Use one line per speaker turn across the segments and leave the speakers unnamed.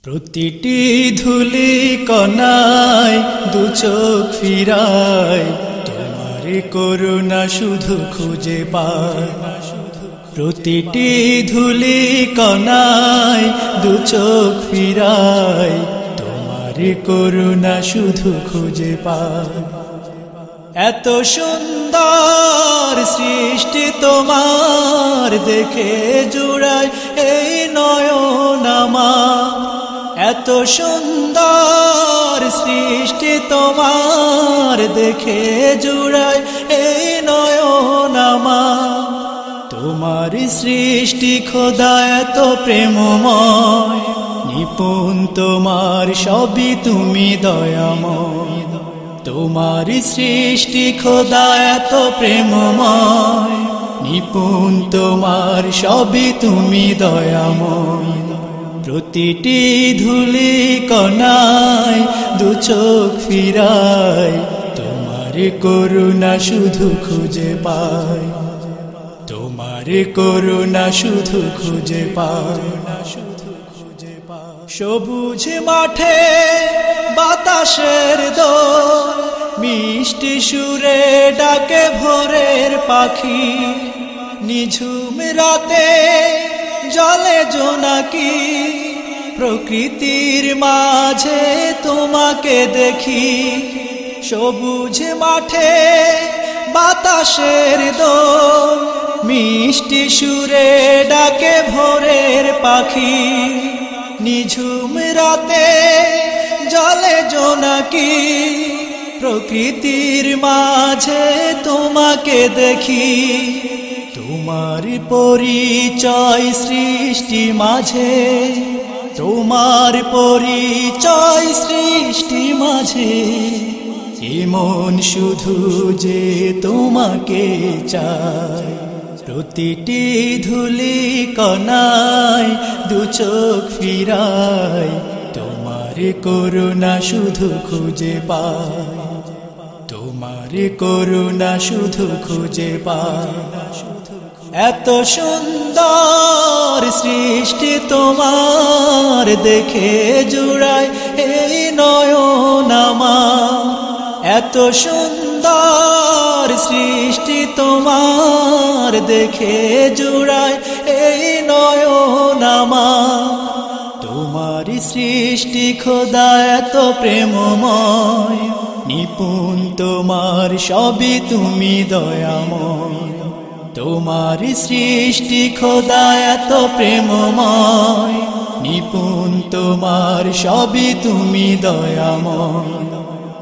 প্রতিটি ধুলি কণায় দু চোখ ফিরায় তোমার করুণা শুধু খুঁজে পায়। প্রতিটি ধুলি কণায় দু চোখ ফিরায় তোমার করুণা শুধু খুঁজে পায়। এত সুন্দর সৃষ্টি তোমার দেখে জুড়ায় এই নয়ন আমার। এত সুন্দর সৃষ্টি তোমার দেখে জুড়ায় এই নয়ন আমার। তোমার সৃষ্টি খোদা এত প্রেমময়, নিপুণ তোমার সবই তুমি দয়াময়। তোমার সৃষ্টি খোদা এত প্রেমময়, নিপুণ তোমার সবই তুমি দয়াময়। প্রতিটি ধুলি কণায় দু চোখ ফিরায় তোমার করুণা শুধু খুঁজে পায়। তোমার করুণা শুধু খুঁজে পায়। সবুজ মাঠে বাতাসের দোল, মিষ্টি সুরে ডাকে ভোরের পাখি। নিঝুম রাতে জলে জোনাকি, প্রকৃতির মাঝে তোমাকে দেখি। সবুজ মাঠে বাতাসের দোল, মিষ্টি সুরে ডাকে ভোরের পাখি। নিঝুম রাতে জলে জোনাকি, প্রকৃতির মাঝে তোমাকে দেখি। তোমার পরিচয় সৃষ্টি মাঝে, তোমার পরিচয় সৃষ্টি মাঝে। এমন শুধু যে তোমাকে চায়। প্রতিটি ধুলি কণায় দু চোখ ফিরায় তোমার করুণা শুধু খুঁজে পায়। তোমার করুণা শুধু খুঁজে পায়। এত সুন্দর সৃষ্টি তোমার দেখে জুড়ায় এই নয়ন আমার। এত সুন্দর সৃষ্টি তোমার দেখে জুড়ায় এই নয়ন আমার। তোমার সৃষ্টি খোদা এত প্রেমময়, নিপুণ তোমার সবই তুমি দয়াময়। তোমার সৃষ্টি খোদা এত প্রেমময়, নিপুণ তোমার সবই তুমি দয়াময়।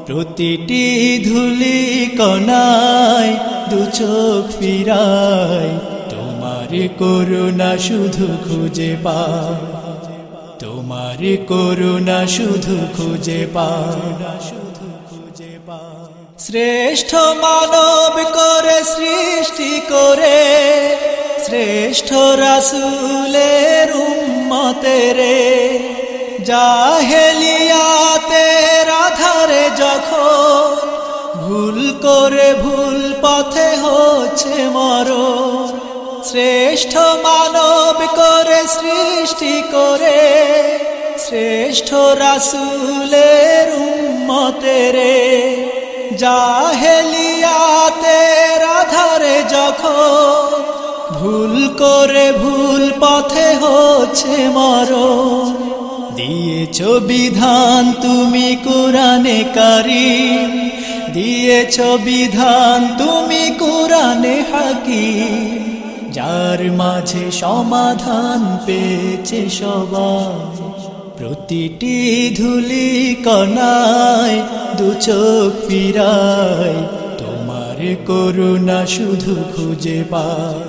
প্রতিটি ধুলি কণায় দু চোখ ফিরায় তোমার করুণা শুধু খুঁজে পায়। তোমার করুণা শুধু খুঁজে পায়। শ্রেষ্ঠ মানব করে সৃষ্টি করে, শ্রেষ্ঠ রাসূলের উম্মতেরে। জাহেলিয়াতে আধারে যখন ভুল করে ভুল পথে হচ্ছে মরণ। শ্রেষ্ঠ মানব করে সৃষ্টি করে, শ্রেষ্ঠ রাসূলের উম্মতেরে। জাহেলিয়াতে আধারে যখন ভুল করে ভুল পথে হচ্ছে মরণ। দিয়েছ বিধান তুমি কোরআনে কারীম, দিয়েছ বিধান তুমি কোরআনে হাকীম। যার মাঝে সমাধান পেয়েছে সবাই। প্রতিটি ধুলি কণায় দু চোখ ফিরায় তোমার করুণা শুধু খুঁজে পায়।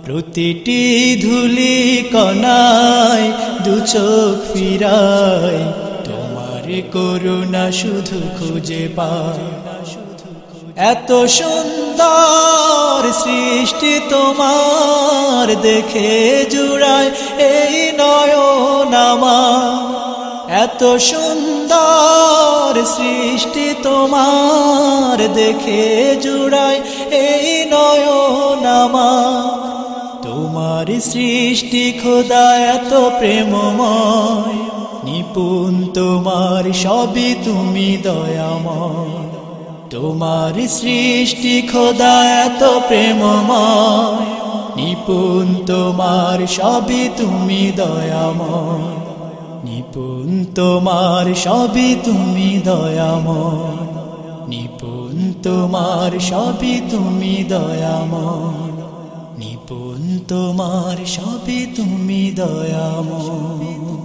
প্রতিটি ধুলি কণায় দু চোখ ফিরায় তোমার করুণা শুধু খুঁজে পায়। এত সুন্দর সৃষ্টি তোমার দেখে জুড়ায় এই নয়ন আমার। এত সুন্দর সৃষ্টি তোমার দেখে জুড়ায় এই নয়ন আমার। তোমার সৃষ্টি খোদা এত প্রেমময়, নিপুণ তোমার সবই তুমি দয়াময় তোমার সৃষ্টি খোদা এত প্রেমময় নিপুণ তোমার সবই তুমি দয়াময় নিপুণ তোমার সবই তুমি দয়াময় নিপুণ তোমার সবই তুমি দয়াময় নিপুণ তোমার সবই তুমি দয়াময়